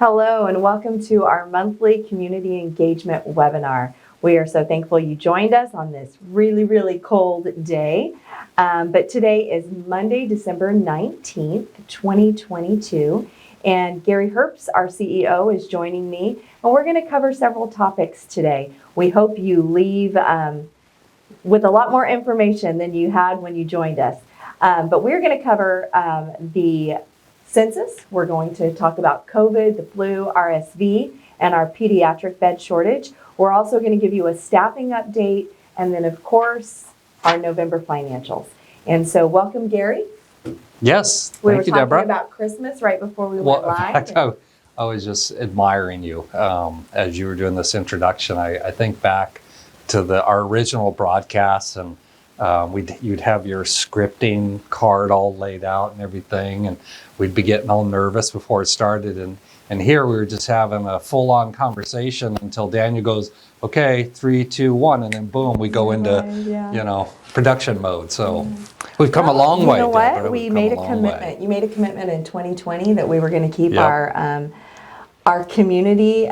Hello and welcome to our monthly community engagement webinar. We are so thankful you joined us on this really cold day. But today is Monday, December 19th, 2022. And Gary Herbst, our CEO, is joining me. And we're going to cover several topics today. We hope you leave with a lot more information than you had when you joined us. But we're going to cover the census. We're going to talk about COVID, the flu, RSV, and our pediatric bed shortage. We're also going to give you a staffing update, and then of course, our November financials. And so welcome, Gary. Yes, thank you, Deborah. We were talking about Christmas right before we went live. In fact, I was just admiring you as you were doing this introduction. I think back to our original broadcast, and you'd have your scripting card all laid out and everything, and we'd be getting all nervous before it started. And here we were just having a full-on conversation until Daniel goes, okay, 3, 2, 1, and then boom, we go into production mode. So we've come a long way. You know what? Deborah. We made a commitment. You made a commitment in 2020 that we were going to keep our community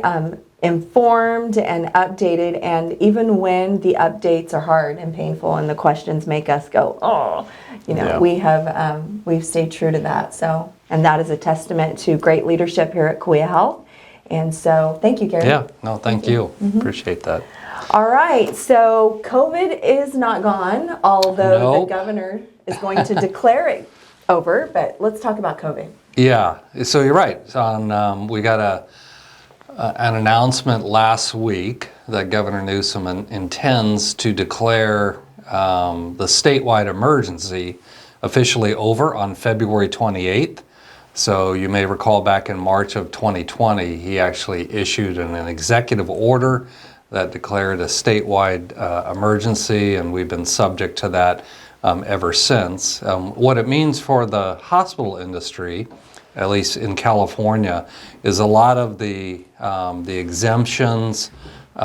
informed and updated, and even when the updates are hard and painful and the questions make us go, we've stayed true to that. So, and that is a testament to great leadership here at Kaweah Health. And so thank you, Gary. Yeah, no, thank you. Appreciate that. All right, so COVID is not gone, although the governor is going to declare it over, but let's talk about COVID. Yeah, so you're right. We got an announcement last week that Governor Newsom intends to declare the statewide emergency officially over on February 28th. So you may recall back in March of 2020, he actually issued an executive order that declared a statewide emergency, and we've been subject to that ever since. What it means for the hospital industry, at least in California, is a lot of the exemptions, a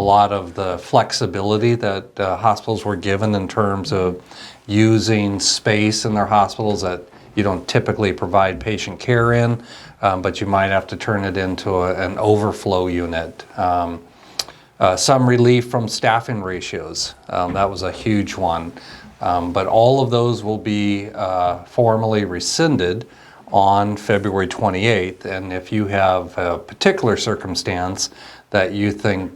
lot of the flexibility that hospitals were given in terms of using space in their hospitals that you don't typically provide patient care in, but you might have to turn it into an overflow unit. Some relief from staffing ratios, that was a huge one. But all of those will be formally rescinded on February 28th, and if you have a particular circumstance that you think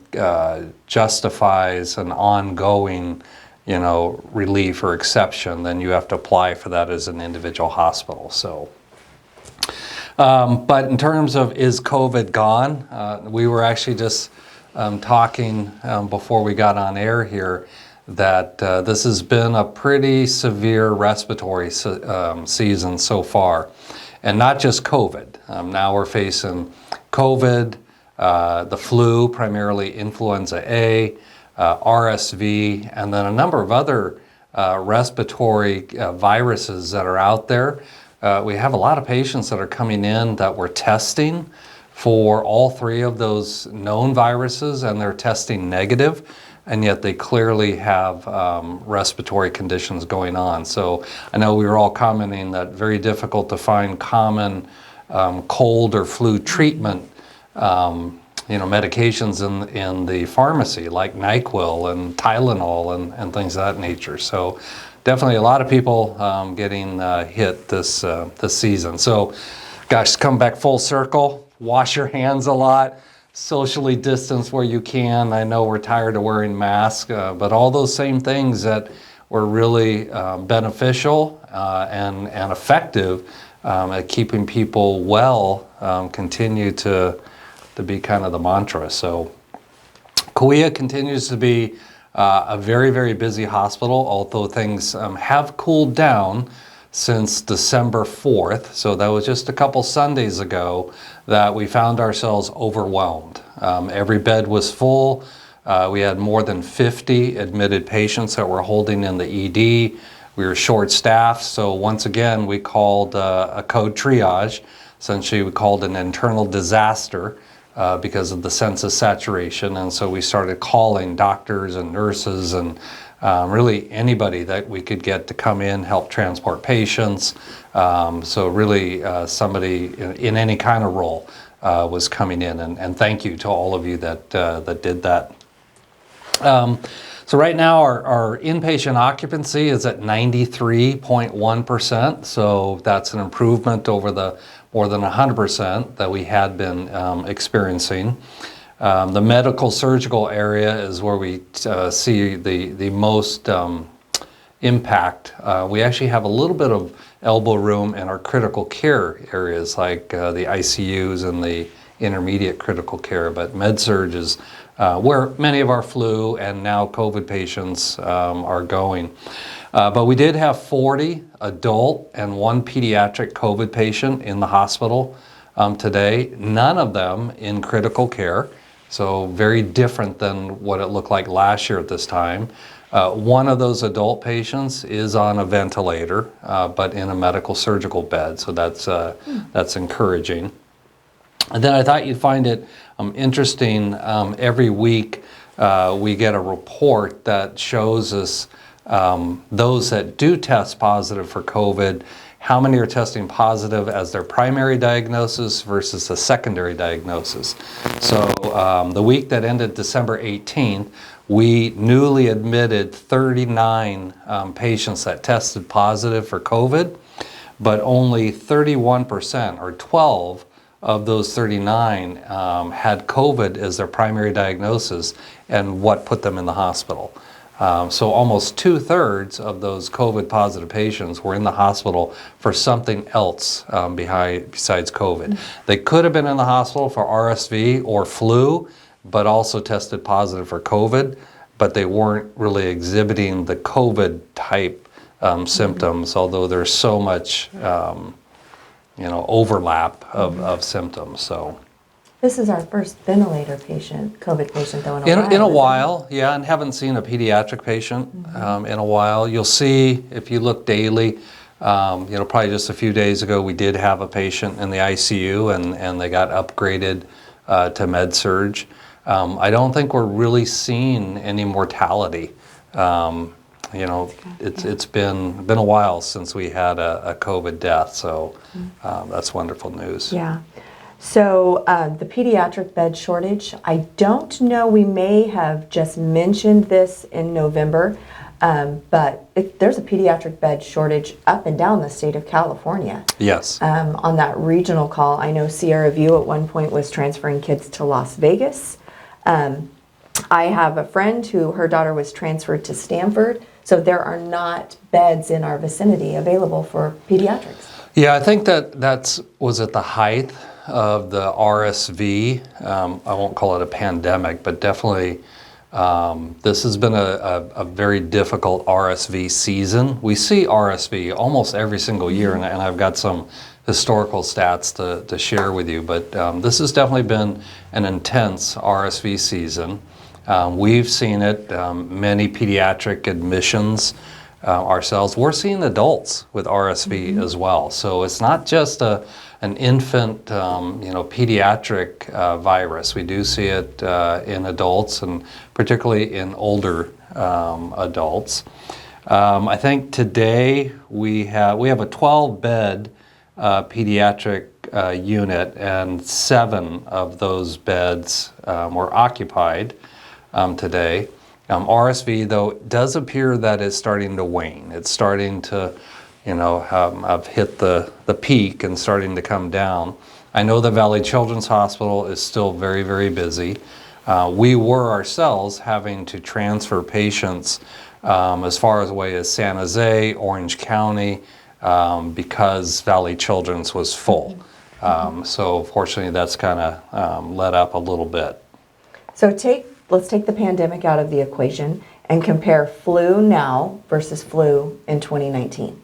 justifies an ongoing, relief or exception, then you have to apply for that as an individual hospital. So, but in terms of is COVID gone, we were actually just talking before we got on air here that this has been a pretty severe respiratory season so far. And not just COVID. Now we're facing COVID, the flu, primarily influenza A, RSV, and then a number of other respiratory viruses that are out there. We have a lot of patients that are coming in that we're testing for all 3 of those known viruses, and they're testing negative, and yet they clearly have respiratory conditions going on. So I know we were all commenting that very difficult to find common cold or flu treatment medications in the pharmacy, like NyQuil and Tylenol and things of that nature. So definitely a lot of people getting hit this season. So gosh, come back full circle, wash your hands a lot, socially distance where you can. I know we're tired of wearing masks, but all those same things that were really beneficial and effective at keeping people well continue to be kind of the mantra. So Kaweah continues to be a very busy hospital, although things have cooled down since December 4th. So that was just a couple Sundays ago that we found ourselves overwhelmed. Every bed was full. We had more than 50 admitted patients that were holding in the ED. We were short-staffed, so once again we called a code triage. Essentially we called an internal disaster because of the census saturation, and so we started calling doctors and nurses and really anybody that we could get to come in, help transport patients. So really somebody in any kind of role was coming in, and thank you to all of you that did that. So right now our inpatient occupancy is at 93.1%, so that's an improvement over the more than 100% that we had been experiencing. The medical surgical area is where we see the most impact. We actually have a little bit of elbow room in our critical care areas like the ICUs and the intermediate critical care, but med-surg is where many of our flu and now COVID patients are going. But we did have 40 adult and 1 pediatric COVID patient in the hospital today, none of them in critical care, so very different than what it looked like last year at this time. One of those adult patients is on a ventilator, but in a medical surgical bed, so that's encouraging. And then I thought you'd find it interesting, every week we get a report that shows us those that do test positive for COVID, how many are testing positive as their primary diagnosis versus a secondary diagnosis. So the week that ended December 18th, we newly admitted 39 patients that tested positive for COVID, but only 31% or 12 of those 39 had COVID as their primary diagnosis and what put them in the hospital. So almost 2/3 of those COVID positive patients were in the hospital for something else besides COVID. They could have been in the hospital for RSV or flu, but also tested positive for COVID, but they weren't really exhibiting the COVID type symptoms, although there's so much overlap of symptoms. So This is our first ventilator patient, COVID patient, though, in a while, yeah, and haven't seen a pediatric patient in a while. You'll see if you look daily. Probably just a few days ago, we did have a patient in the ICU, and they got upgraded to med-surg. I don't think we're really seeing any mortality. It's been a while since we had a COVID death, so that's wonderful news. Yeah. So the pediatric bed shortage, I don't know, we may have just mentioned this in November, but there's a pediatric bed shortage up and down the state of California. Yes. On that regional call, I know Sierra View at one point was transferring kids to Las Vegas. I have a friend who her daughter was transferred to Stanford, so there are not beds in our vicinity available for pediatrics. Yeah, I think that was at the height of the RSV. I won't call it a pandemic, but definitely this has been a very difficult RSV season. We see RSV almost every single year, and I've got some historical stats to share with you, but this has definitely been an intense RSV season. We've seen it, many pediatric admissions ourselves. We're seeing adults with RSV as well. So it's not just an infant, pediatric virus. We do see it in adults, and particularly in older adults. I think today we have a 12-bed pediatric unit, and 7 of those beds were occupied today. RSV, though, does appear that it's starting to wane. It's starting to, have hit the peak and starting to come down. I know the Valley Children's Hospital is still very, very busy. We were ourselves having to transfer patients as far away as San Jose, Orange County, because Valley Children's was full. So fortunately, that's kind of let up a little bit. So let's take the pandemic out of the equation and compare flu now versus flu in 2019.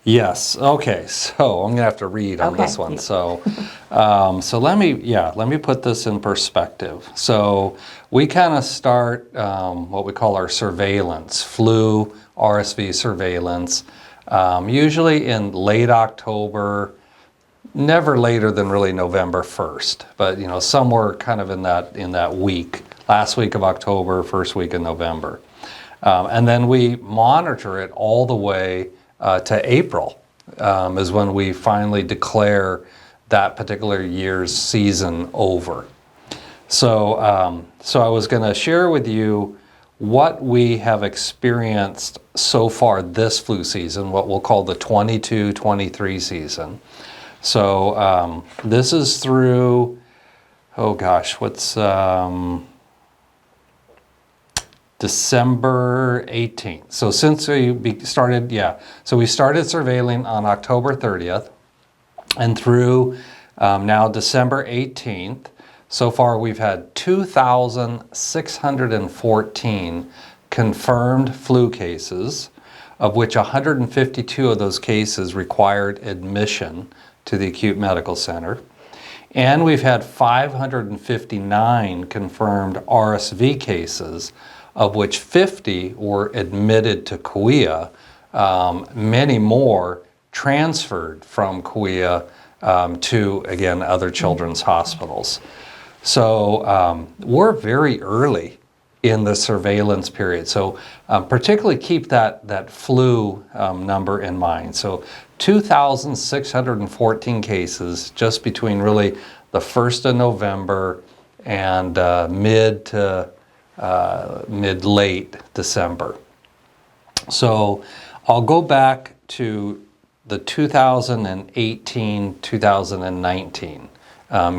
Yes. Okay. So I'm gonna have to read on this one. So, let me put this in perspective. So we kind of start what we call our surveillance, flu, RSV surveillance, usually in late October, never later than really November 1st, but somewhere kind of in that week, last week of October, first week in November, and then we monitor it all the way to April is when we finally declare that particular year's season over. So, so I was going to share with you what we have experienced so far this flu season, what we'll call the 22-23 season. So this is through, oh gosh, what's December 18th. So since we started, so we started surveilling on October 30th and through now December 18th. So far, we've had 2,614 confirmed flu cases, of which 152 of those cases required admission to the acute medical center. And we've had 559 confirmed RSV cases, of which 50 were admitted to Kaweah. Many more transferred from Kaweah to, again, other children's hospitals. So we're very early in the surveillance period. So particularly keep that flu number in mind. So 2,614 cases just between really the 1st of November and mid to mid-late December. So I'll go back to the 2018-2019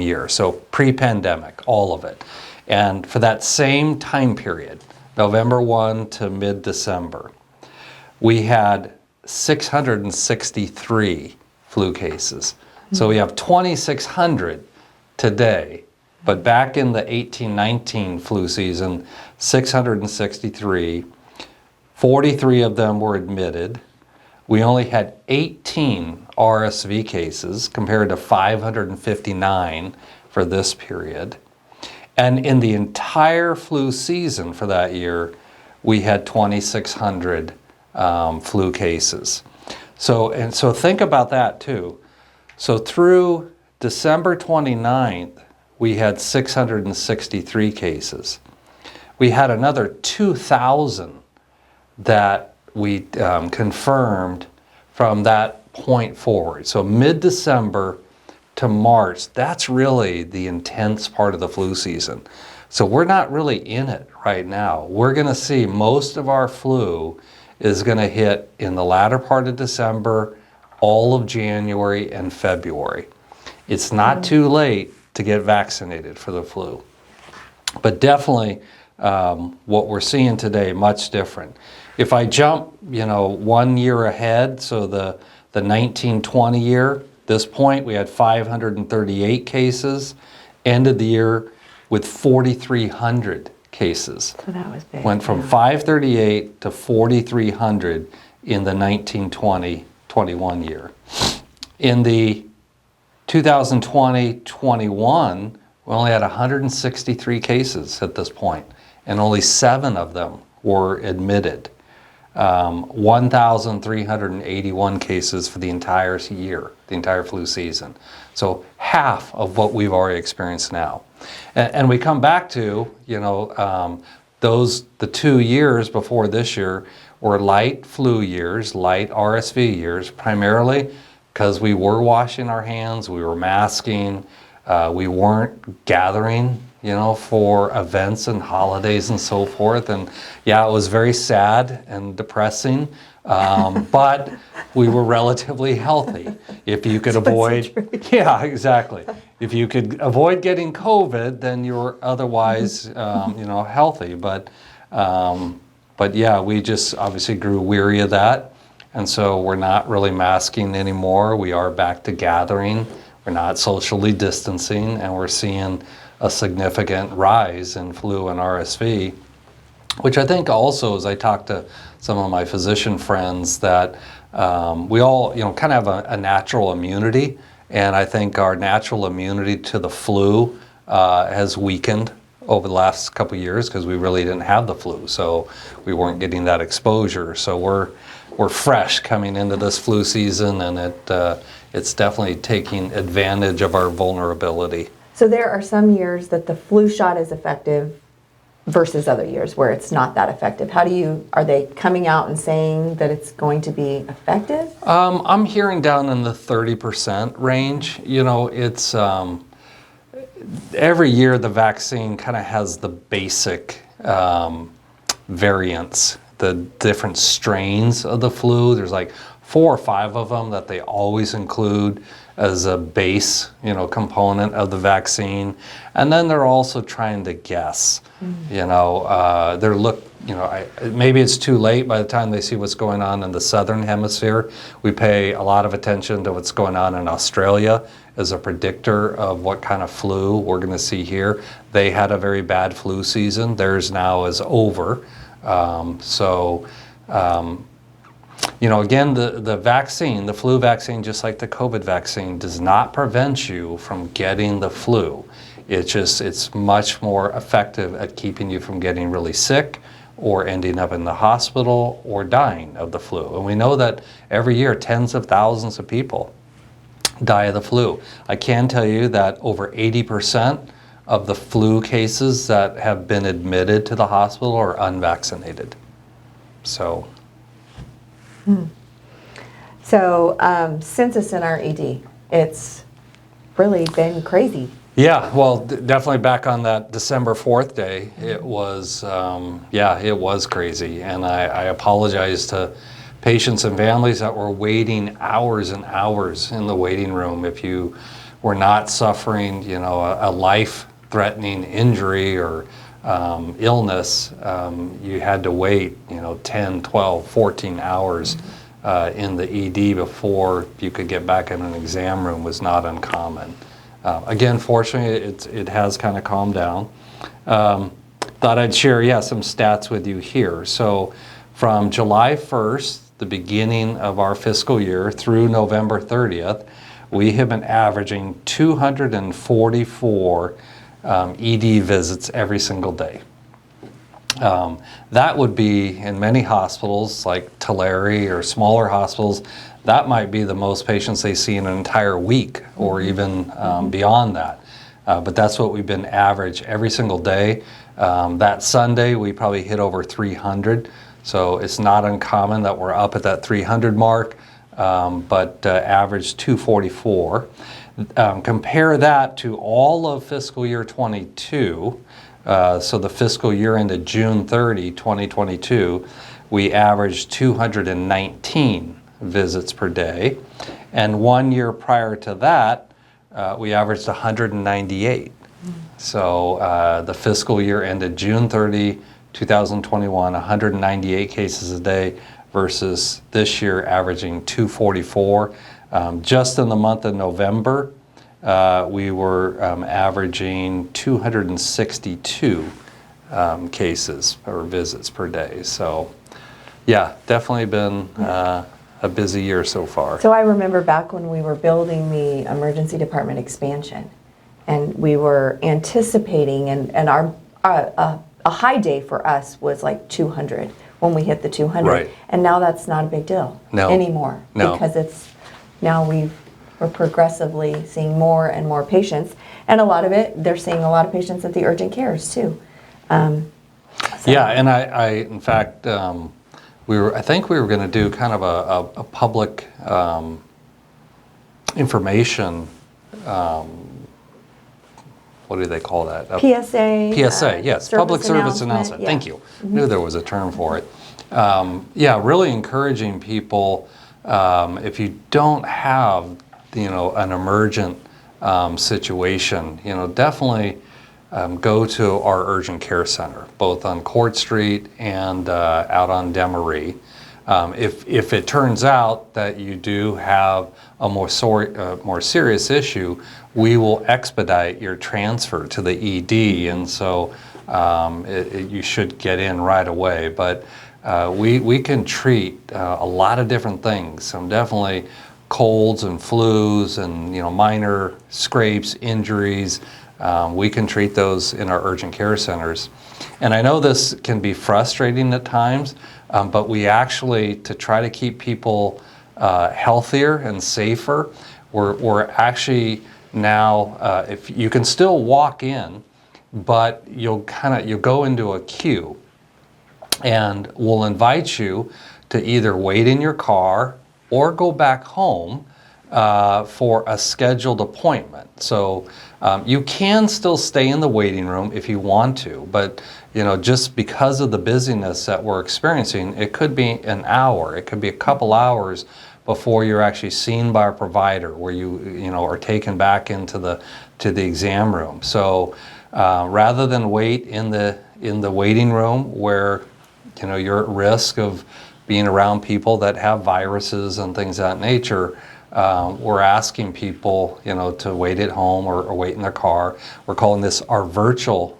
year, so pre-pandemic, all of it. And for that same time period, November 1 to mid-December, we had 663 flu cases. So we have 2,600 today, but back in the 18-19 flu season, 663, 43 of them were admitted. We only had 18 RSV cases compared to 559 for this period. And in the entire flu season for that year, we had 2,600 flu cases. So think about that too. So through December 29th, we had 663 cases. We had another 2,000 that we confirmed from that point forward. So mid-December to March, that's really the intense part of the flu season. So we're not really in it right now. We're going to see most of our flu is going to hit in the latter part of December, all of January and February. It's not too late to get vaccinated for the flu. But definitely what we're seeing today, much different. If I jump, 1 year ahead, so the 1920 year, this point we had 538 cases, ended the year with 4,300 cases. So that was big. Went from 538 to 4,300 in the 1920-21 year. In the 2020-21, we only had 163 cases at this point, and only 7 of them were admitted. 1,381 cases for the entire year, the entire flu season. So half of what we've already experienced now. And we come back to, the 2 years before this year were light flu years, light RSV years, primarily because we were washing our hands, we were masking, we weren't gathering, for events and holidays and so forth. And yeah, it was very sad and depressing, but we were relatively healthy. If you could avoid, yeah, exactly. If you could avoid getting COVID, then you were otherwise, healthy. But yeah, we just obviously grew weary of that. And so we're not really masking anymore. We are back to gathering. We're not socially distancing, and we're seeing a significant rise in flu and RSV, which I think also, as I talk to some of my physician friends, that we all, kind of have a natural immunity, and I think our natural immunity to the flu has weakened over the last couple of years because we really didn't have the flu, so we weren't getting that exposure. So we're fresh coming into this flu season, and it's definitely taking advantage of our vulnerability. So there are some years that the flu shot is effective versus other years where it's not that effective? Are they coming out and saying that it's going to be effective? I'm hearing down in the 30% range. You know, it's every year the vaccine kind of has the basic variants, the different strains of the flu. There's like 4 or 5 of them that they always include as a base, you know, component of the vaccine. And then they're also trying to guess, you know, maybe it's too late by the time they see what's going on in the southern hemisphere. We pay a lot of attention to what's going on in Australia as a predictor of what kind of flu we're going to see here. They had a very bad flu season. Theirs now is over. You know, again, the vaccine, the flu vaccine, just like the COVID vaccine, does not prevent you from getting the flu. It's much more effective at keeping you from getting really sick or ending up in the hospital or dying of the flu. And we know that every year tens of thousands of people die of the flu. I can tell you that over 80% of the flu cases that have been admitted to the hospital are unvaccinated. So. So census in our ED, it's really been crazy. Yeah, well, definitely back on that December 4th day, it was, it was crazy. And I apologize to patients and families that were waiting hours and hours in the waiting room. If you were not suffering, you know, a life-threatening injury or illness, you had to wait, you know, 10, 12, 14 hours in the ED before you could get back in an exam room was not uncommon. Again, fortunately, it has kind of calmed down. Thought I'd share, some stats with you here. So from July 1st, the beginning of our fiscal year, through November 30th, we have been averaging 244 ED visits every single day. That would be in many hospitals like Tulare or smaller hospitals, that might be the most patients they see in an entire week or even beyond that. But that's what we've been average every single day. That Sunday we probably hit over 300. So it's not uncommon that we're up at that 300 mark, but average 244. Compare that to all of fiscal year 22. So the fiscal year ended June 30, 2022, we averaged 219 visits per day. And 1 year prior to that, we averaged 198. So the fiscal year ended June 30, 2021, 198 cases a day versus this year averaging 244. Just in the month of November, we were averaging 262 cases or visits per day. So yeah, definitely been a busy year so far. So I remember back when we were building the emergency department expansion, and we were anticipating, and our a high day for us was like 200 when we hit the 200. Right. And now that's not a big deal anymore. No. Because we're progressively seeing more and more patients, and a lot of it, they're seeing a lot of patients at the urgent cares too. Yeah, and I in fact, I think we were going to do kind of a public information. What do they call that? PSA. PSA, yes, public service announcement. Yeah. Thank you. Knew there was a term for it. Really encouraging people. If you don't have, an emergent situation, definitely go to our urgent care center, both on Court Street and out on Demery. If it turns out that you do have a more serious issue, we will expedite your transfer to the ED, and so you should get in right away. But we can treat a lot of different things. Definitely colds and flus and minor scrapes, injuries. We can treat those in our urgent care centers. And I know this can be frustrating at times, but we actually, to try to keep people healthier and safer, we're actually now, if you can still walk in but you'll go into a queue, and we'll invite you to either wait in your car or go back home for a scheduled appointment. So you can still stay in the waiting room if you want to, but just because of the busyness that we're experiencing, it could be an hour, it could be a couple hours before you're actually seen by a provider, where you are taken back into the exam room. So rather than wait in the waiting room where you're at risk of being around people that have viruses and things of that nature, we're asking people, to wait at home or wait in their car. We're calling this our virtual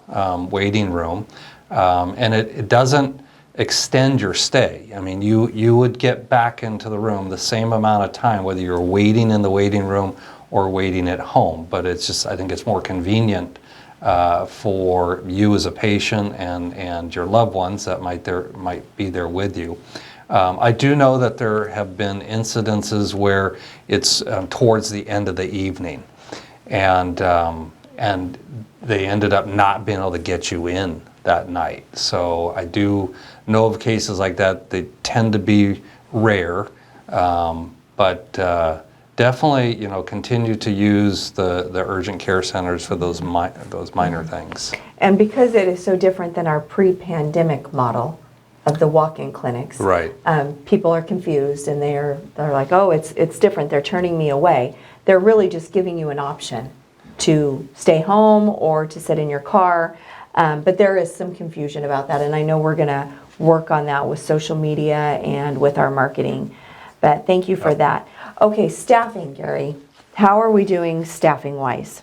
waiting room, and it doesn't extend your stay. I mean, you would get back into the room the same amount of time, whether you're waiting in the waiting room or waiting at home. But I think it's more convenient for you as a patient and your loved ones that might be there with you. I do know that there have been incidences where it's towards the end of the evening, and they ended up not being able to get you in that night. So I do know of cases like that. They tend to be rare, but definitely, continue to use the urgent care centers for those minor things. And because it is so different than our pre-pandemic model of the walk-in clinics, Right. People are confused and they're like, oh, it's different. They're turning me away. They're really just giving you an option to stay home or to sit in your car. But there is some confusion about that, and I know we're going to work on that with social media and with our marketing. But thank you for that. Okay, staffing, Gary. How are we doing staffing-wise?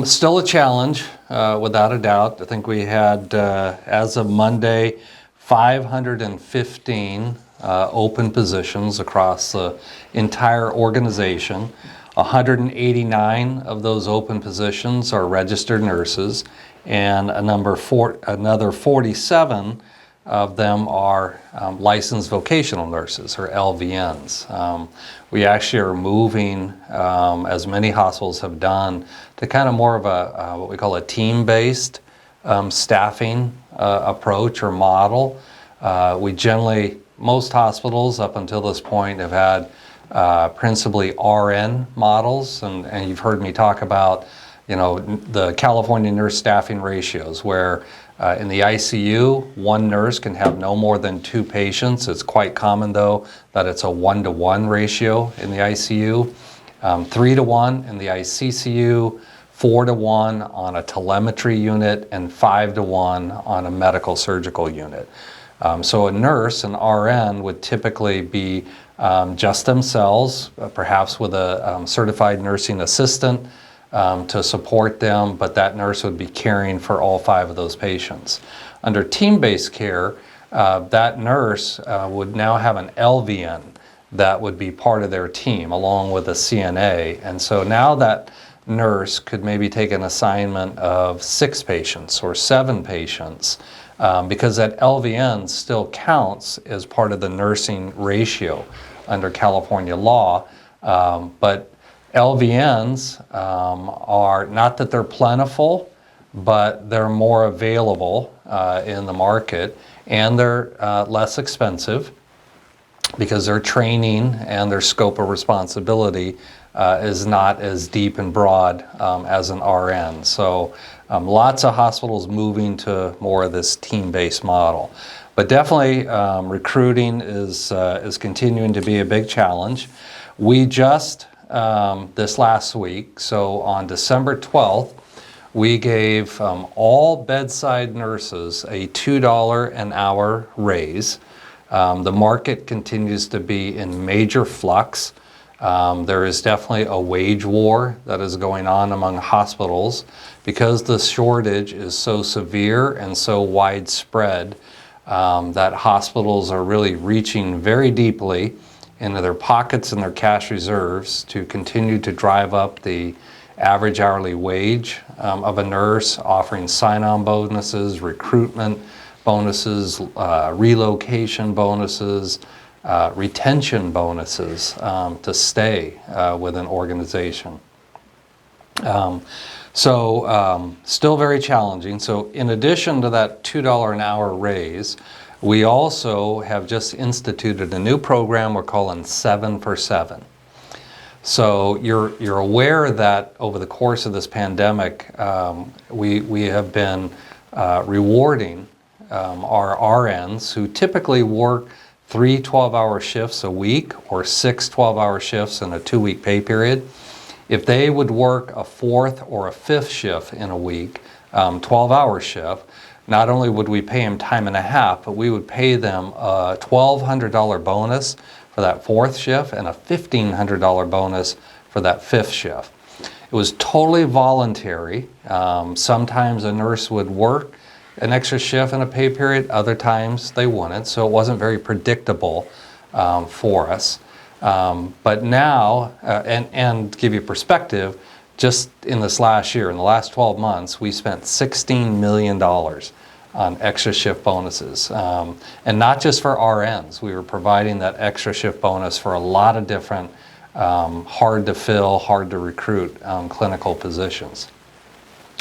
Still a challenge, without a doubt. I think we had, as of Monday, 515 open positions across the entire organization. 189 of those open positions are registered nurses, and another 47 of them are licensed vocational nurses, or LVNs. We actually are moving, as many hospitals have done, to kind of more of a what we call a team-based staffing approach or model. Most hospitals up until this point have had principally RN models, and you've heard me talk about the California nurse staffing ratios, where in the ICU, one nurse can have no more than 2 patients. It's quite common, though, that it's a 1-to-1 ratio in the ICU, 3-to-1 in the ICCU, 4-to-1 on a telemetry unit, and 5-to-1 on a medical surgical unit. So a nurse, an RN, would typically be just themselves, perhaps with a certified nursing assistant to support them, but that nurse would be caring for all 5 of those patients. Under team-based care, that nurse would now have an LVN that would be part of their team, along with a CNA. And so now that nurse could maybe take an assignment of 6 patients or 7 patients, because that LVN still counts as part of the nursing ratio under California law. But LVNs are, not that they're plentiful, but they're more available in the market, and they're less expensive because their training and their scope of responsibility is not as deep and broad as an RN. So lots of hospitals moving to more of this team-based model. But definitely recruiting is continuing to be a big challenge. We just, this last week, so on December 12th, we gave all bedside nurses a $2 an hour raise. The market continues to be in major flux. There is definitely a wage war that is going on among hospitals because the shortage is so severe and so widespread that hospitals are really reaching very deeply into their pockets and their cash reserves to continue to drive up the average hourly wage of a nurse, offering sign-on bonuses, recruitment bonuses, relocation bonuses, retention bonuses to stay with an organization. So still very challenging. So in addition to that $2 an hour raise, we also have just instituted a new program we're calling 7 for 7. So you're aware that over the course of this pandemic, we have been rewarding our RNs who typically work 3 12-hour shifts a week or 6 12-hour shifts in a 2-week pay period. If they would work a 4th or a 5th shift in a week, 12-hour shift, not only would we pay them time and a half, but we would pay them a $1,200 bonus for that 4th shift and a $1,500 bonus for that 5th shift. It was totally voluntary. Sometimes a nurse would work an extra shift in a pay period, other times they wouldn't, so it wasn't very predictable for us. But now, and to give you perspective, just in this last year, in the last 12 months, we spent $16 million on extra shift bonuses. And not just for RNs, we were providing that extra shift bonus for a lot of different hard to fill, hard to recruit clinical positions.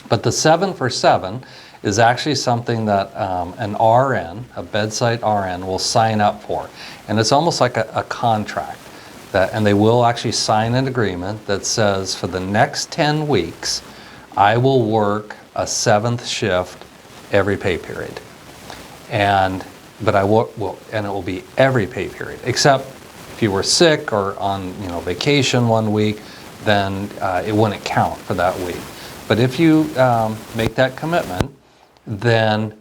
But the 7 for 7 is actually something that an RN, a bedside RN, will sign up for. And it's almost like a contract. And they will actually sign an agreement that says for the next 10 weeks, I will work a 7th shift every pay period. But I will, and it will be every pay period, except if you were sick or on vacation one week, then it wouldn't count for that week. But if you make that commitment, then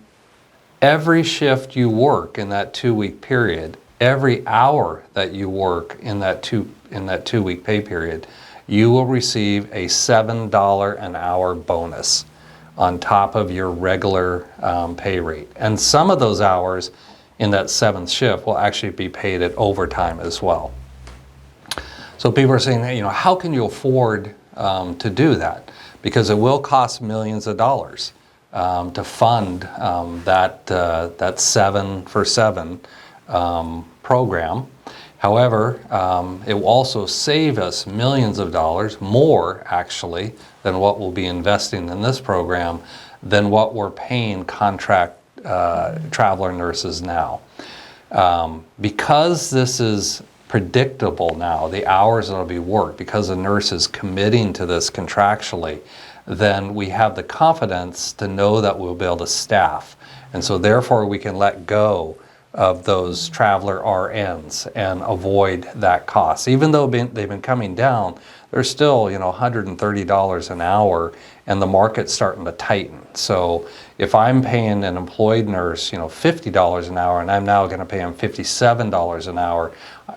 every shift you work in that 2-week period, every hour that you work in that 2-week pay period, you will receive a $7 an hour bonus on top of your regular pay rate. And some of those hours in that 7th shift will actually be paid at overtime as well. So people are saying, how can you afford to do that? Because it will cost millions of dollars to fund that 7 for 7 program. However, it will also save us millions of dollars, more actually, than what we'll be investing in this program, than what we're paying contract traveler nurses now. Because this is predictable now, the hours that will be worked, because the nurse is committing to this contractually, then we have the confidence to know that we'll be able to staff. And so therefore we can let go of those traveler RNs and avoid that cost. Even though they've been coming down, they're still $130 an hour, and the market's starting to tighten. So if I'm paying an employed nurse $50 an hour, and I'm now going to pay them $57 an hour,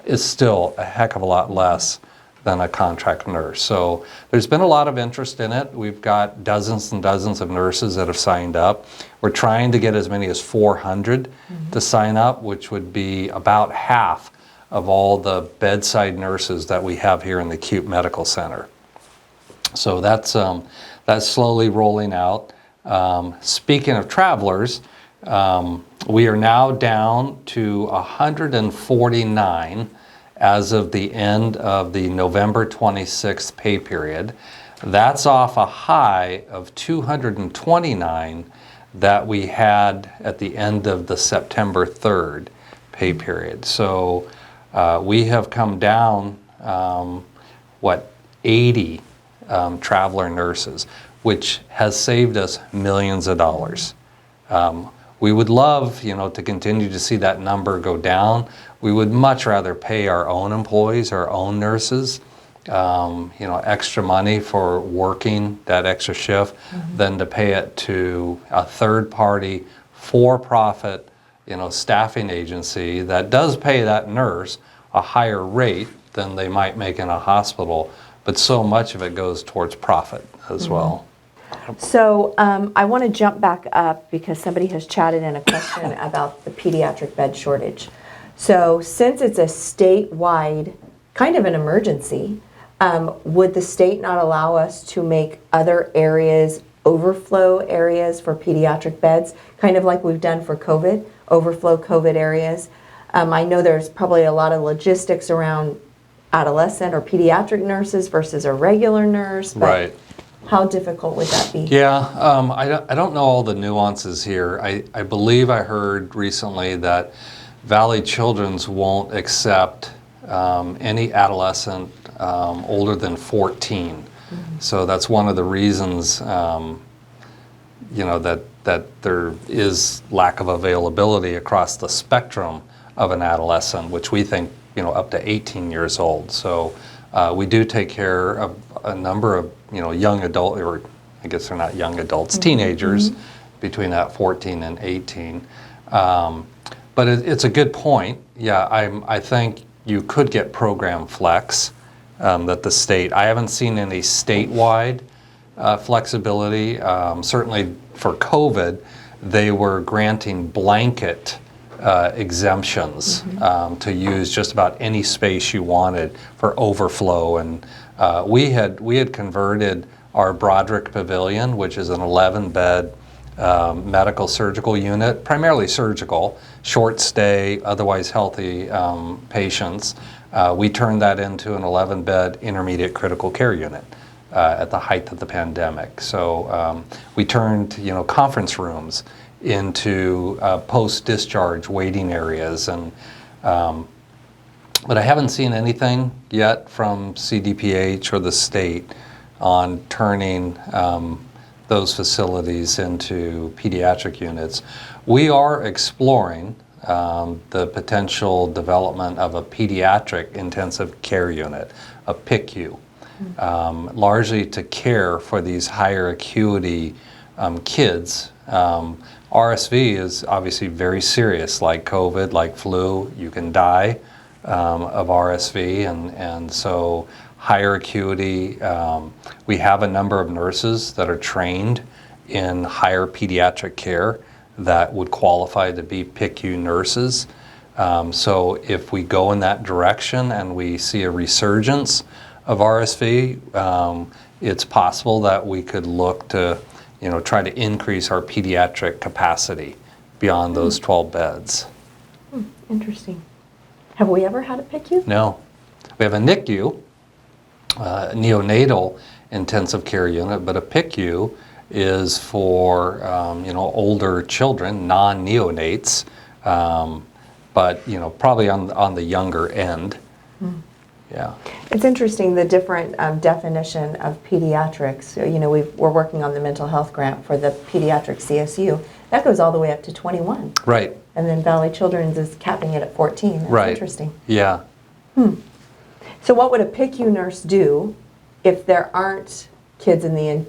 it's still a heck of a lot less than a contract nurse. So there's been a lot of interest in it. We've got dozens and dozens of nurses that have signed up. We're trying to get as many as 400 to sign up, which would be about half of all the bedside nurses that we have here in the acute medical center. So that's slowly rolling out. Speaking of travelers, we are now down to 149 as of the end of the November 26th pay period. That's off a high of 229 that we had at the end of the September 3rd pay period. So we have come down, 80 traveler nurses, which has saved us millions of dollars. We would love, to continue to see that number go down. We would much rather pay our own employees, our own nurses, extra money for working that extra shift than to pay it to a third-party, for-profit, staffing agency that does pay that nurse a higher rate than they might make in a hospital, but so much of it goes towards profit as well. So I want to jump back up because somebody has chatted in a question about the pediatric bed shortage. So since it's a statewide kind of an emergency, would the state not allow us to make other areas overflow areas for pediatric beds, kind of like we've done for COVID, overflow COVID areas? I know there's probably a lot of logistics around adolescent or pediatric nurses versus a regular nurse. But Right. How difficult would that be? Yeah, I don't know all the nuances here. I believe I heard recently that Valley Children's won't accept any adolescent older than 14. Mm-hmm. So that's one of the reasons, that there is lack of availability across the spectrum of an adolescent, which we think, up to 18 years old. So we do take care of a number of, young adult, or I guess they're not young adults, teenagers between that 14 and 18. But it's a good point. Yeah, I think you could get program flex that the state, I haven't seen any statewide flexibility. Certainly for COVID, they were granting blanket exemptions to use just about any space you wanted for overflow. And we had converted our Broderick Pavilion, which is an 11-bed medical surgical unit, primarily surgical, short stay, otherwise healthy patients. We turned that into an 11-bed intermediate critical care unit at the height of the pandemic. So we turned, conference rooms into post-discharge waiting areas, and but I haven't seen anything yet from CDPH or the state on turning those facilities into pediatric units. We are exploring the potential development of a pediatric intensive care unit, a PICU, largely to care for these higher acuity kids. RSV is obviously very serious, like COVID, like flu. You can die of RSV, and so higher acuity. We have a number of nurses that are trained in higher pediatric care that would qualify to be PICU nurses. So if we go in that direction and we see a resurgence of RSV, it's possible that we could look to try to increase our pediatric capacity beyond those 12 beds. Interesting. Have we ever had a PICU? No. We have a NICU, neonatal intensive care unit, but a PICU is for older children, non-neonates, but probably on the younger end. Yeah. It's interesting, the different definition of pediatrics. So, we're working on the mental health grant for the pediatric CSU. That goes all the way up to 21. Right. And then Valley Children's is capping it at 14. That's right. Interesting. Yeah. So what would a PICU nurse do if there aren't kids in the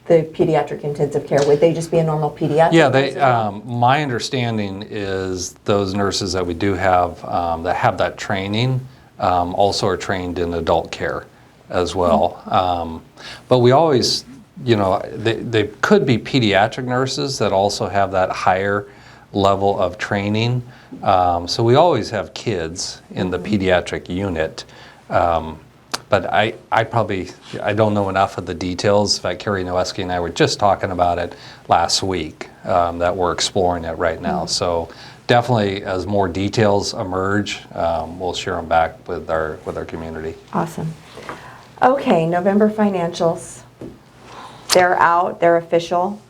pediatric intensive care? Would they just be a normal pediatric Yeah, nurse as well? my understanding is those nurses that we do have that have that training also are trained in adult care as well. But we always, they could be pediatric nurses that also have that higher level of training. So we always have kids in the pediatric unit. But I don't know enough of the details. In fact, Carrie Noeski and I were just talking about it last week, that we're exploring it right now. So definitely, as more details emerge, we'll share them back with our community. Awesome. Okay, November financials. They're out, they're official.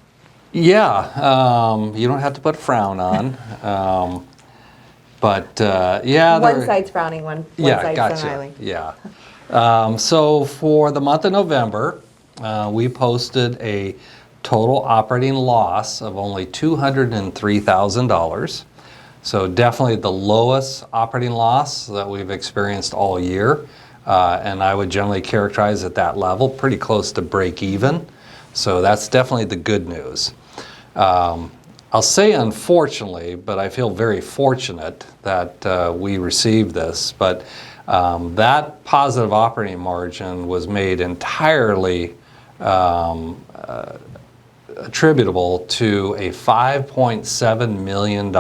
Yeah, you don't have to put a frown on. Yeah. One side's frowning, one side's gotcha. smiling. Yeah. So for the month of November, we posted a total operating loss of only $203,000. So definitely the lowest operating loss that we've experienced all year. And I would generally characterize at that level pretty close to break even. So that's definitely the good news. I'll say unfortunately, but I feel very fortunate that we received this. But that positive operating margin was made entirely attributable to a $5.7 million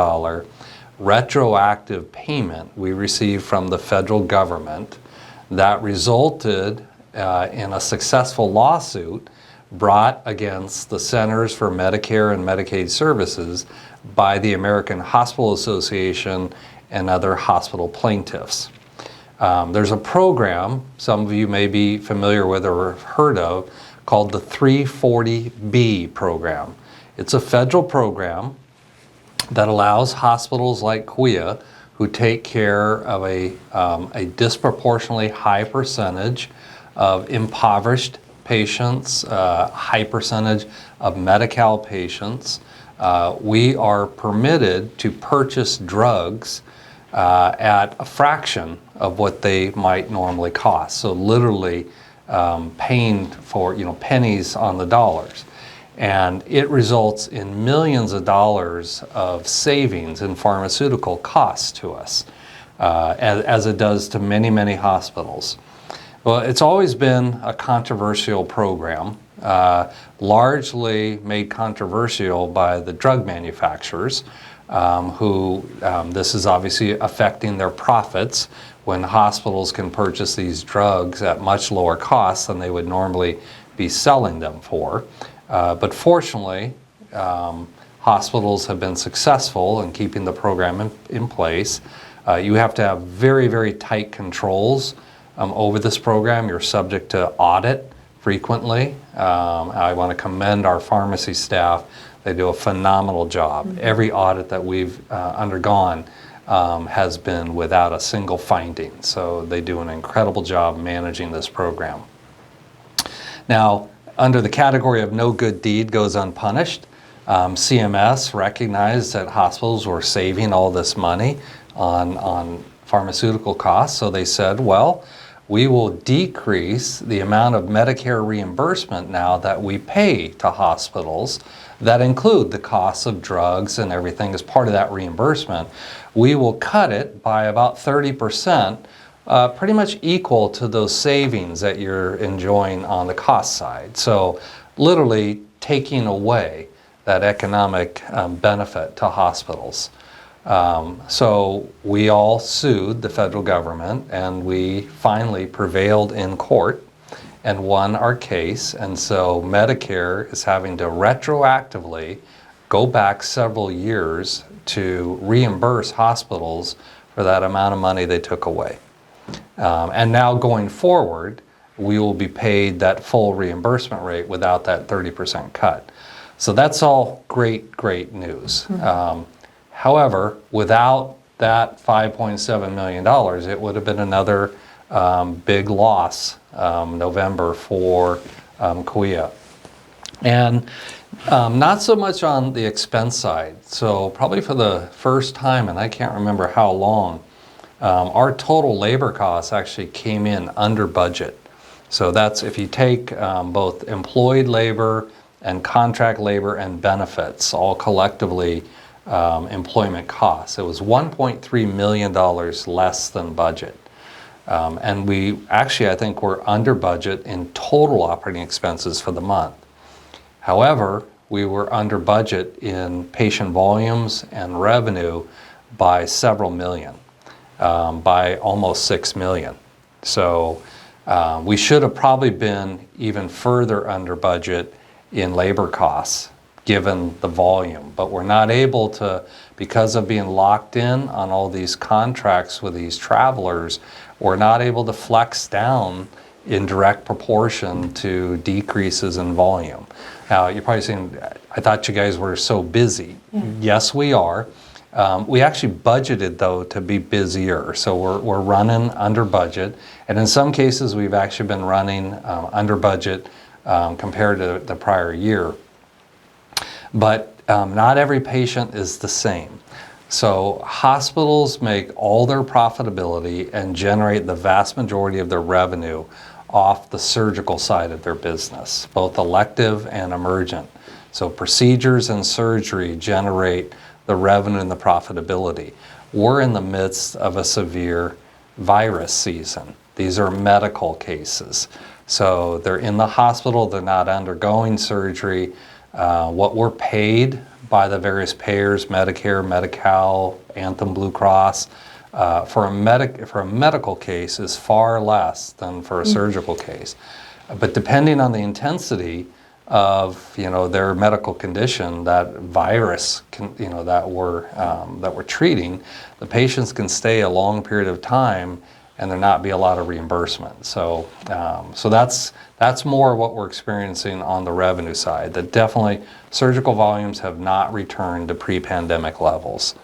retroactive payment we received from the federal government that resulted in a successful lawsuit brought against the Centers for Medicare and Medicaid Services by the American Hospital Association and other hospital plaintiffs. There's a program some of you may be familiar with or have heard of called the 340B program. It's a federal program that allows hospitals like Kaweah, who take care of a disproportionately high percentage of impoverished patients, high percentage of Medi-Cal patients. We are permitted to purchase drugs at a fraction of what they might normally cost. So literally paying for pennies on the dollars. And it results in millions of dollars of savings in pharmaceutical costs to us, as it does to many, many hospitals. Well, it's always been a controversial program, largely made controversial by the drug manufacturers, who this is obviously affecting their profits when hospitals can purchase these drugs at much lower costs than they would normally be selling them for. But fortunately, hospitals have been successful in keeping the program in place. You have to have very, very tight controls over this program. You're subject to audit frequently. I want to commend our pharmacy staff. They do a phenomenal job. Mm-hmm. Every audit that we've undergone has been without a single finding. So they do an incredible job managing this program. Now, under the category of no good deed goes unpunished, CMS recognized that hospitals were saving all this money on pharmaceutical costs. So they said, well, we will decrease the amount of Medicare reimbursement now that we pay to hospitals that include the costs of drugs and everything as part of that reimbursement. We will cut it by about 30%, pretty much equal to those savings that you're enjoying on the cost side. So literally taking away that economic benefit to hospitals. So we all sued the federal government, and we finally prevailed in court and won our case. And so Medicare is having to retroactively go back several years to reimburse hospitals for that amount of money they took away. And now going forward, we will be paid that full reimbursement rate without that 30% cut. So that's all great, great news. Mm-hmm. However, without that $5.7 million, it would have been another big loss November for Kaweah. And not so much on the expense side. So probably for the first time, and I can't remember how long, our total labor costs actually came in under budget. So that's if you take both employed labor and contract labor and benefits, all collectively employment costs. It was $1.3 million less than budget. And we actually, I think, were under budget in total operating expenses for the month. However, we were under budget in patient volumes and revenue by several million, by almost 6 million. So we should have probably been even further under budget in labor costs given the volume, but we're not able to, because of being locked in on all these contracts with these travelers, we're not able to flex down in direct proportion to decreases in volume. Now, you're probably saying, I thought you guys were so busy. Yeah. Yes, we are. We actually budgeted, though, to be busier. So we're running under budget. And in some cases, we've actually been running under budget compared to the prior year. But not every patient is the same. So hospitals make all their profitability and generate the vast majority of their revenue off the surgical side of their business, both elective and emergent. So procedures and surgery generate the revenue and the profitability. We're in the midst of a severe virus season. These are medical cases. So they're in the hospital, they're not undergoing surgery. What we're paid by the various payers, Medicare, Medi-Cal, Anthem Blue Cross, for a medical case is far less than for a surgical case. But depending on the intensity of their medical condition, that virus that we're treating, the patients can stay a long period of time and there not be a lot of reimbursement. So that's That's more what we're experiencing on the revenue side, that definitely surgical volumes have not returned to pre-pandemic levels.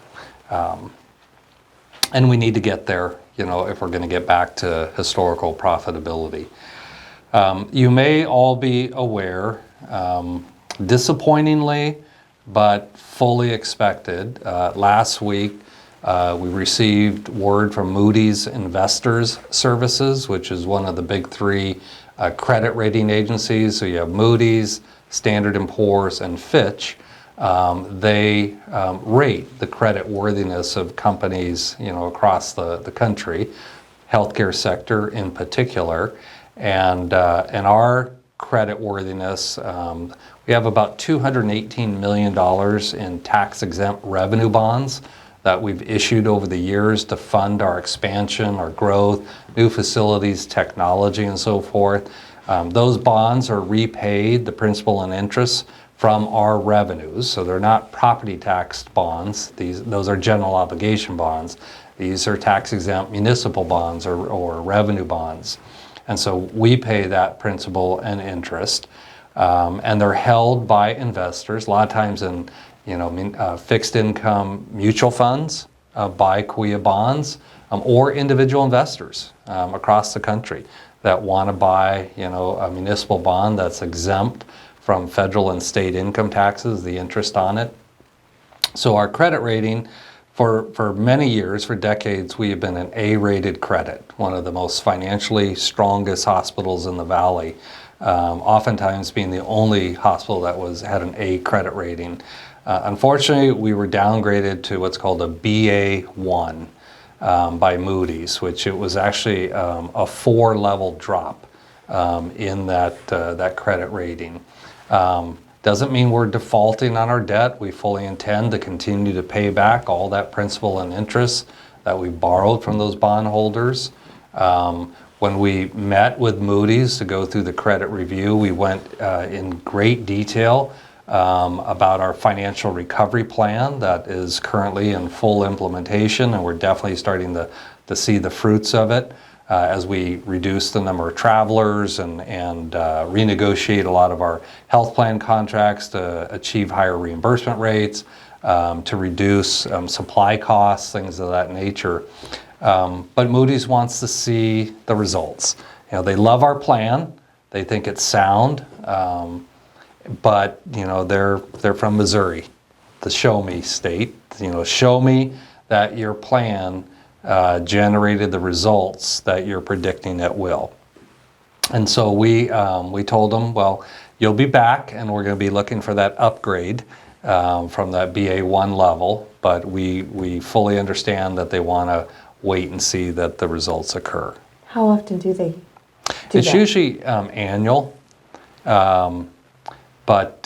And we need to get there, if we're going to get back to historical profitability. You may all be aware, disappointingly, but fully expected, last week we received word from Moody's Investors Services, which is one of the big three credit rating agencies. So you have Moody's, Standard & Poor's, and Fitch. They rate the credit worthiness of companies, across the country, healthcare sector in particular, and our credit worthiness. We have about $218 million in tax-exempt revenue bonds that we've issued over the years to fund our expansion, our growth, new facilities, technology, and so forth. Those bonds are repaid, the principal and interest, from our revenues. So they're not property tax bonds. Those are general obligation bonds. These are tax-exempt municipal bonds or revenue bonds. And so we pay that principal and interest. And they're held by investors, a lot of times in fixed income mutual funds, buy Kaweah bonds, or individual investors across the country that want to buy a municipal bond that's exempt from federal and state income taxes, the interest on it. So our credit rating, for many years, for decades, we have been an A-rated credit, one of the most financially strongest hospitals in the Valley, oftentimes being the only hospital that had an A credit rating. Unfortunately, we were downgraded to what's called a BA1 by Moody's, which it was actually a 4-level drop in that credit rating. Doesn't mean we're defaulting on our debt. We fully intend to continue to pay back all that principal and interest that we borrowed from those bondholders. When we met with Moody's to go through the credit review, we went in great detail about our financial recovery plan that is currently in full implementation, and we're definitely starting to see the fruits of it as we reduce the number of travelers and renegotiate a lot of our health plan contracts to achieve higher reimbursement rates, to reduce supply costs, things of that nature. But Moody's wants to see the results. They love our plan. They think it's sound. But they're from Missouri, the show me state. Show me that your plan generated the results that you're predicting it will. And so we told them, well, you'll be back, and we're going to be looking for that upgrade from that BA1 level. But we fully understand that they want to wait and see that the results occur. How often do they do It's that? usually annual. But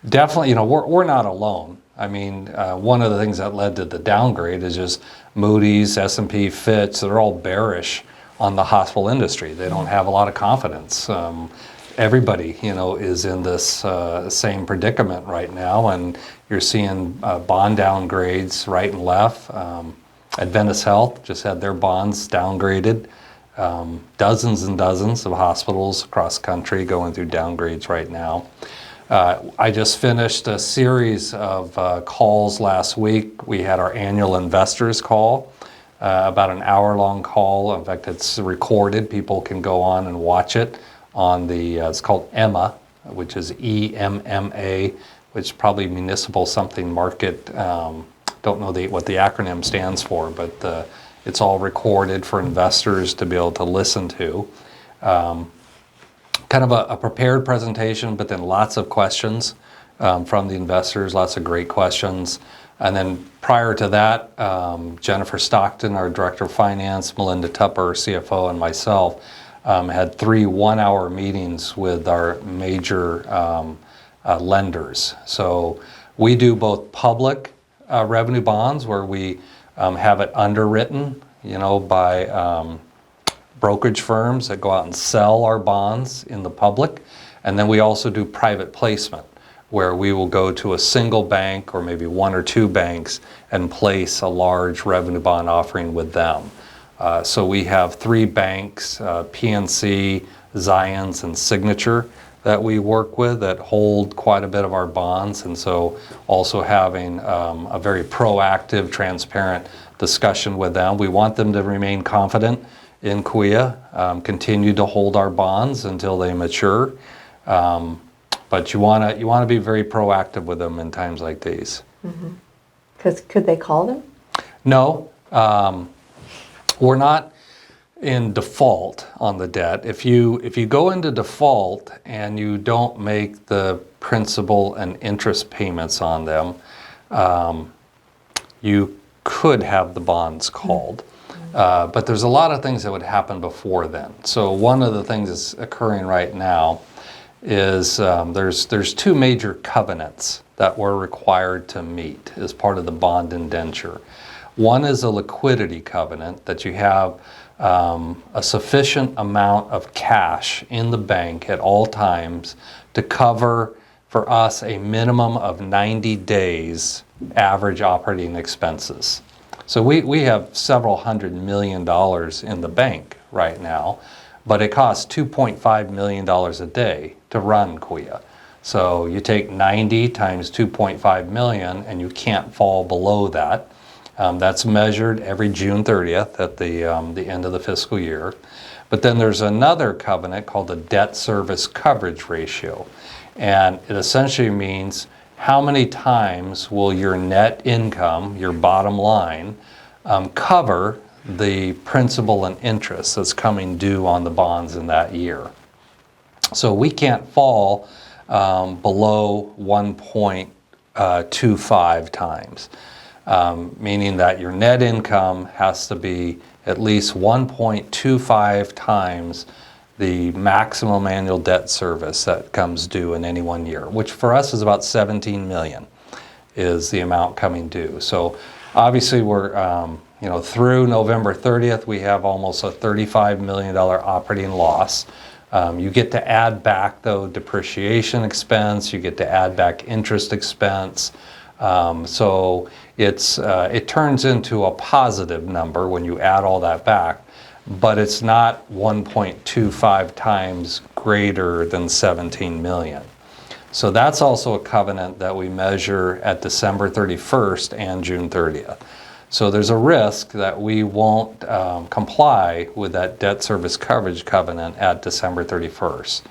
definitely, we're not alone. I mean, one of the things that led to the downgrade is just Moody's, S&P, Fitch, they're all bearish on the hospital industry. They don't have a lot of confidence. Everybody, is in this same predicament right now, and you're seeing bond downgrades right and left. Adventist Health just had their bonds downgraded. Dozens and dozens of hospitals across the country going through downgrades right now. I just finished a series of calls last week. We had our annual investors call, about an hour-long call. In fact, it's recorded. People can go on and watch it on it's called EMMA, which is EMMA, which is probably Municipal Something Market. Don't know what the acronym stands for, but it's all recorded for investors to be able to listen to. Kind of a prepared presentation, but then lots of questions from the investors, lots of great questions. And then prior to that, Jennifer Stockton, our Director of Finance, Melinda Tupper, CFO, and myself had 3 one-hour meetings with our major lenders. So we do both public revenue bonds, where we have it underwritten, by brokerage firms that go out and sell our bonds in the public. And then we also do private placement, where we will go to a single bank or maybe 1 or 2 banks and place a large revenue bond offering with them. So we have 3 banks, PNC, Zions and Signature that we work with that hold quite a bit of our bonds. And so also having a very proactive, transparent discussion with them. We want them to remain confident in Kaweah, continue to hold our bonds until they mature. But you want to be very proactive with them in times like these. Because could they call them? No, we're not in default on the debt. If you go into default and you don't make the principal and interest payments on them, you could have the bonds called. But there's a lot of things that would happen before then. So one of the things that's occurring right now is there's two major covenants that we're required to meet as part of the bond indenture. One is a liquidity covenant, that you have a sufficient amount of cash in the bank at all times to cover for us a minimum of 90 days average operating expenses. So we have several $100 million in the bank right now, but it costs $2.5 million a day to run Kaweah. So you take 90 times 2.5 million and you can't fall below that. That's measured every June 30th at the end of the fiscal year. But then there's another covenant called the debt service coverage ratio. And it essentially means how many times will your net income, your bottom line, cover the principal and interest that's coming due on the bonds in that year. So we can't fall below 1.25 times. Meaning that your net income has to be at least 1.25 times the maximum annual debt service that comes due in any one year, which for us is about 17 million is the amount coming due. So obviously we're, through November 30th, we have almost a $35 million operating loss. You get to add back, though, depreciation expense, you get to add back interest expense. So it turns into a positive number when you add all that back, but it's not 1.25 times greater than 17 million. So that's also a covenant that we measure at December 31st and June 30th. So there's a risk that we won't comply with that debt service coverage covenant at December 31st.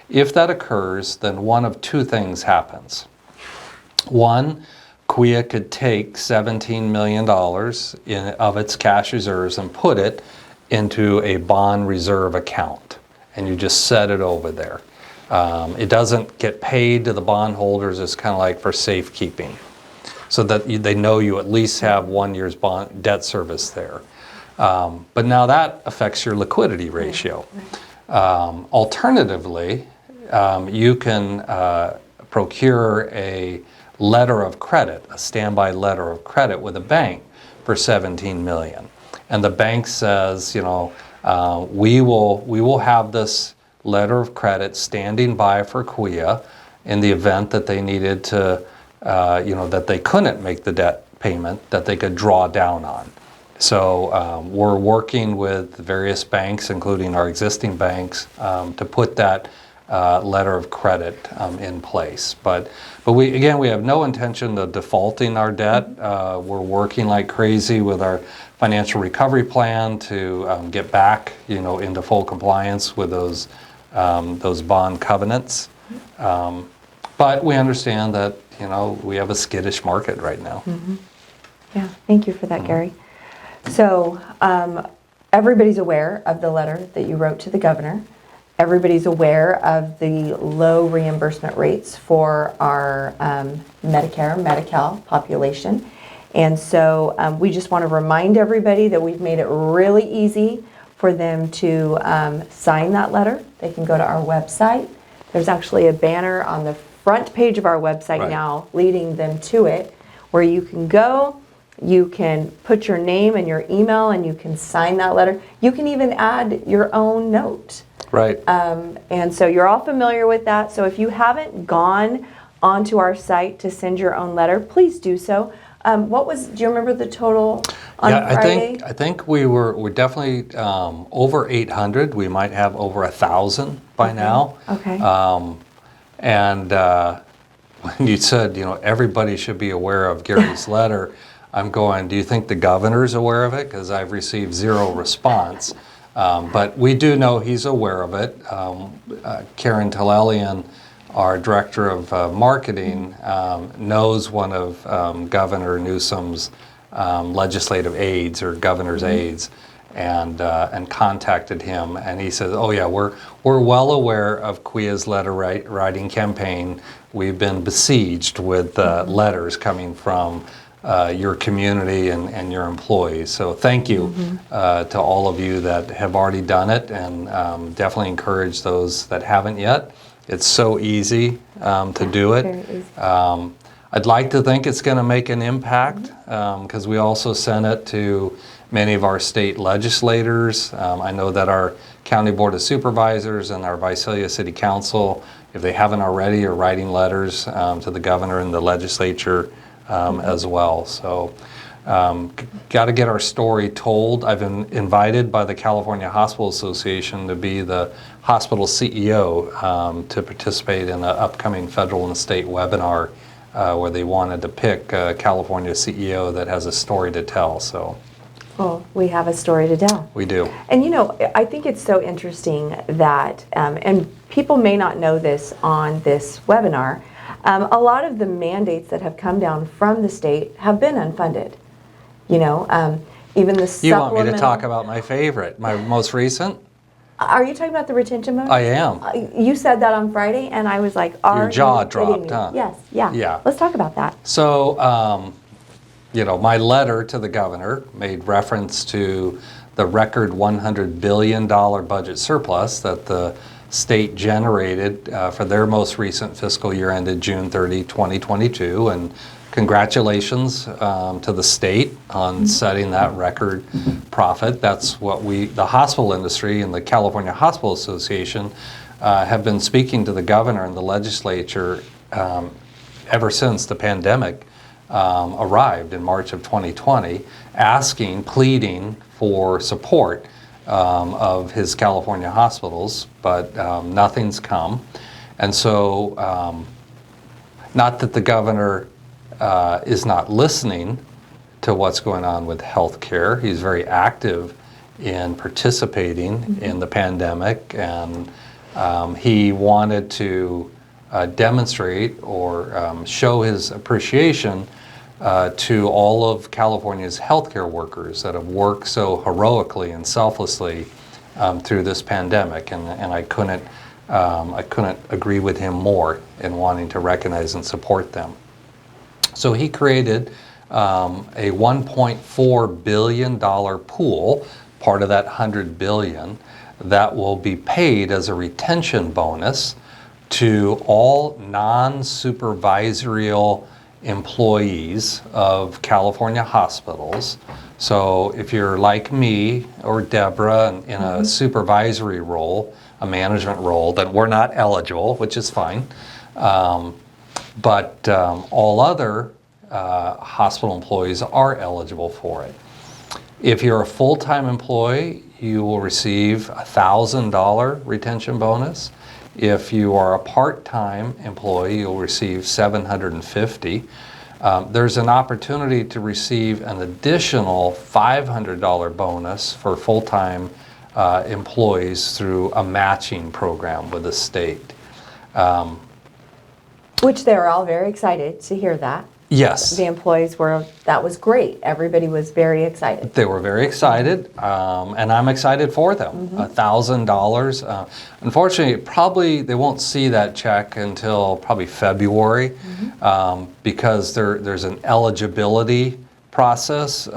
If that occurs, then one of two things happens. One, Kaweah could take $17 million of its cash reserves and put it into a bond reserve account, and you just set it over there. It doesn't get paid to the bondholders. It's kind of like for safekeeping, so that they know you at least have 1 year's bond debt service there. But now that affects your liquidity ratio. Alternatively, you can procure a letter of credit, a standby letter of credit with a bank for 17 million. And the bank says, we will have this letter of credit standing by for Kaweah in the event that they needed to, that they couldn't make the debt payment, that they could draw down on. So we're working with various banks, including our existing banks, to put that letter of credit in place. But we have no intention of defaulting our debt. We're working like crazy with our financial recovery plan to get back, into full compliance with those bond covenants. But we understand that, we have a skittish market right now. Yeah, thank you for that, Gary. So everybody's aware of the letter that you wrote to the governor. Everybody's aware of the low reimbursement rates for our Medicare, Medi-Cal population. And so we just want to remind everybody that we've made it really easy for them to sign that letter. They can go to our website. There's actually a banner on the front page of our website now leading them to it, where you can go, you can put your name and your email, and you can sign that letter. You can even add your own note. Right. And so you're all familiar with that. So if you haven't gone onto our site to send your own letter, please do so. Do you remember the total on Yeah, Friday? I think we're definitely over 800. We might have over 1,000 by now. Okay. And when you said, everybody should be aware of Gary's letter, I'm going, do you think the governor's aware of it? Because I've received zero response. But we do know he's aware of it. Karen Talelian, our director of marketing, knows one of Governor Newsom's legislative aides or governor's aides, and contacted him, and he says, "Oh yeah, we're well aware of Kaweah's letter writing campaign. We've been besieged with letters coming from your community and your employees. So thank you to all of you that have already done it, and definitely encourage those that haven't yet. It's so easy to do it. Very easy. I'd like to think it's going to make an impact because we also sent it to many of our state legislators. I know that our County Board of Supervisors and our Visalia City Council, if they haven't already, are writing letters to the governor and the legislature as well. So got to get our story told. I've been invited by the California Hospital Association to be the hospital CEO to participate in an upcoming federal and state webinar where they wanted to pick a California CEO that has a story to tell. So Well, we have a story to tell. we do. And I think it's so interesting that, and people may not know this on this webinar, a lot of the mandates that have come down from the state have been unfunded. Even the You want me to supplemental- talk about my favorite, my most recent? Are you talking about the retention bonus? I am. You said that on Friday, and I was like, Your jaw you kidding dropped, me? huh? Yes, yeah. Yeah. Let's talk about that. So, my letter to the governor made reference to the record $100 billion budget surplus that the state generated for their most recent fiscal year ended June 30, 2022. And congratulations to the state on setting that record profit. That's what the hospital industry and the California Hospital Association have been speaking to the governor and the legislature ever since the pandemic arrived in March of 2020, pleading for support of his California hospitals, but nothing's come. And so, not that the governor is not listening to what's going on with healthcare. He's very active in participating in the pandemic, and he wanted to demonstrate or show his appreciation to all of California's healthcare workers that have worked so heroically and selflessly through this pandemic, and I couldn't agree with him more in wanting to recognize and support them. So he created a $1.4 billion pool, part of that $100 billion, that will be paid as a retention bonus to all non-supervisorial employees of California hospitals. So if you're like me or Deborah in a supervisory role, a management role, then we're not eligible, which is fine. But all other hospital employees are eligible for it. If you're a full-time employee, you will receive a $1,000 retention bonus. If you are a part-time employee, you'll receive $750. There's an opportunity to receive an additional $500 bonus for full-time employees through a matching program with the state. Which they were all very excited to hear that. Yes. The employees that was great. Everybody was very excited. They were very excited, and I'm excited for them. $1,000. Unfortunately, they won't see that check until probably February because there's an eligibility process.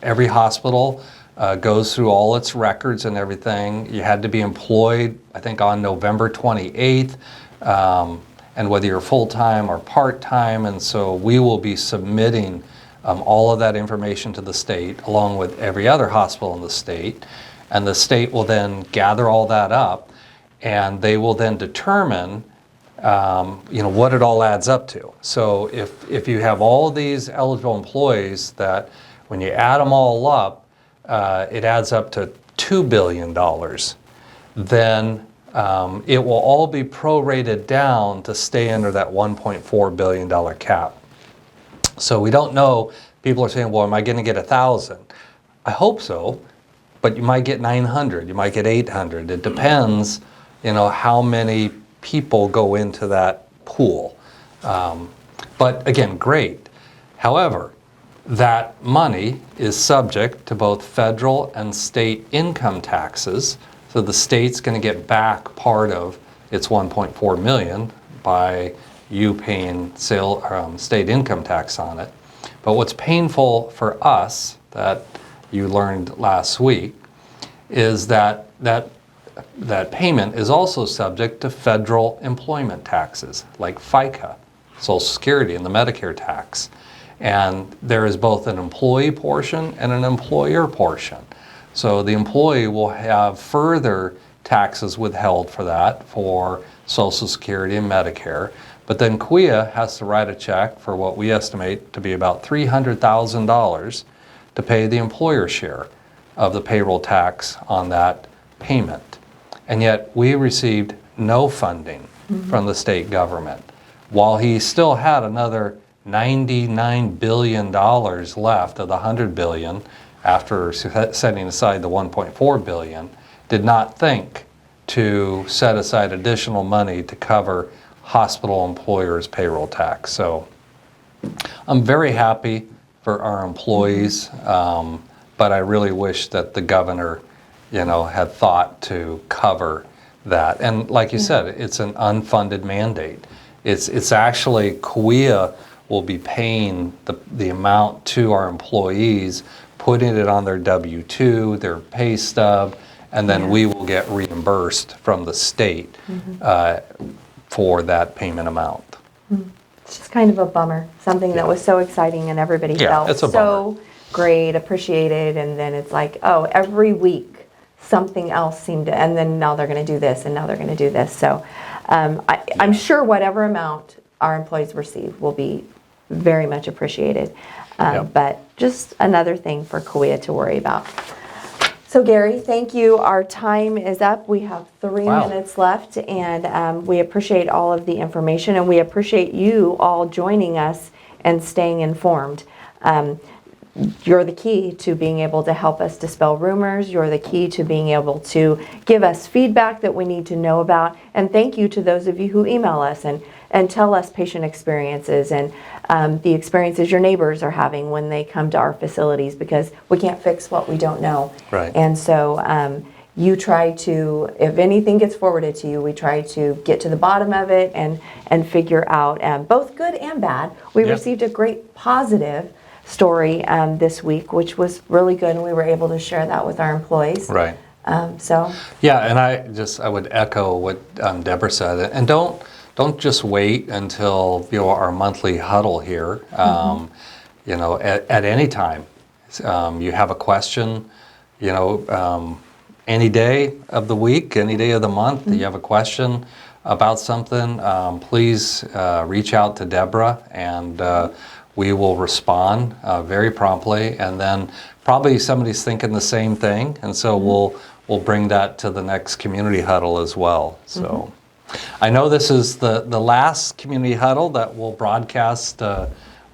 Every hospital goes through all its records and everything. You had to be employed, I think, on November 28th. And whether you're full-time or part-time, and so we will be submitting all of that information to the state along with every other hospital in the state, and the state will then gather all that up, and they will then determine what it all adds up to. So if you have all these eligible employees that when you add them all up, it adds up to $2 billion, then it will all be prorated down to stay under that $1.4 billion cap. So we don't know. People are saying, well, am I going to get 1,000? I hope so, but you might get 900, you might get 800. It depends, how many people go into that pool. But again, great. However, that money is subject to both federal and state income taxes. So the state's going to get back part of its $1.4 million by you paying state income tax on it. But what's painful for us that you learned last week is that payment is also subject to federal employment taxes like FICA, Social Security, and the Medicare tax. And there is both an employee portion and an employer portion. So the employee will have further taxes withheld for that, for Social Security and Medicare. But then Kaweah has to write a check for what we estimate to be about $300,000 to pay the employer share of the payroll tax on that payment. And yet we received no funding from the state government, while he still had another $99 billion left of the $100 billion after setting aside the $1.4 billion, did not think to set aside additional money to cover hospital employers' payroll tax. So I'm very happy for our employees, but I really wish that the governor, had thought to cover that. And like you said, it's an unfunded mandate. It's actually Kaweah will be paying the amount to our employees, putting it on their W-2, their pay stub, and then we will get reimbursed from the state for that payment amount. It's just kind of a bummer, something that was so exciting and everybody felt it's a so great, appreciated, and then it's like, oh, every week something else seemed to, and then now they're going to do this, and now they're going to do this. So I'm sure whatever amount our employees receive will be very much appreciated. But just another thing for Kaweah to worry about. So Gary, thank you. Our time is up. We have 3 minutes left, and we appreciate all of the information, and we appreciate you all joining us and staying informed. You're the key to being able to help us dispel rumors. You're the key to being able to give us feedback that we need to know about. And thank you to those of you who email us and tell us patient experiences and the experiences your neighbors are having when they come to our facilities, because we can't fix what we don't know. Right. And so you try to, if anything gets forwarded to you, we try to get to the bottom of it and figure out both good and bad. We received a great positive story this week, which was really good, and we were able to share that with our employees. Right. Yeah, and I would echo what Deborah said, and don't just wait until our monthly huddle here. At any time, you have a question, any day of the week, any day of the month, you have a question about something, please reach out to Deborah, and we will respond very promptly. And then probably somebody's thinking the same thing, and so we'll bring that to the next community huddle as well. So I know this is the last community huddle that we'll broadcast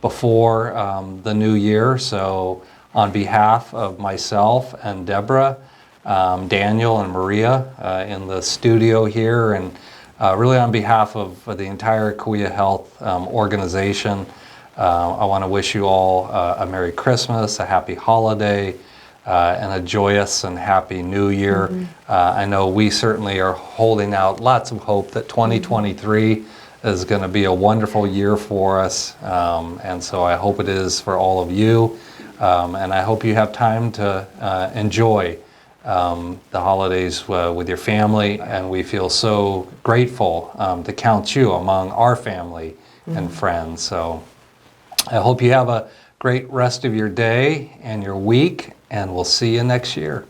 before the new year. So on behalf of myself and Deborah, Daniel and Maria in the studio here, and really on behalf of the entire Kaweah Health organization, I want to wish you all a Merry Christmas, a Happy Holiday, and a joyous and happy New Year. I know we certainly are holding out lots of hope that 2023 is going to be a wonderful year for us, and so I hope it is for all of you, and I hope you have time to enjoy the holidays with your family, and we feel so grateful to count you among our family and friends. So I hope you have a great rest of your day and your week, and we'll see you next year.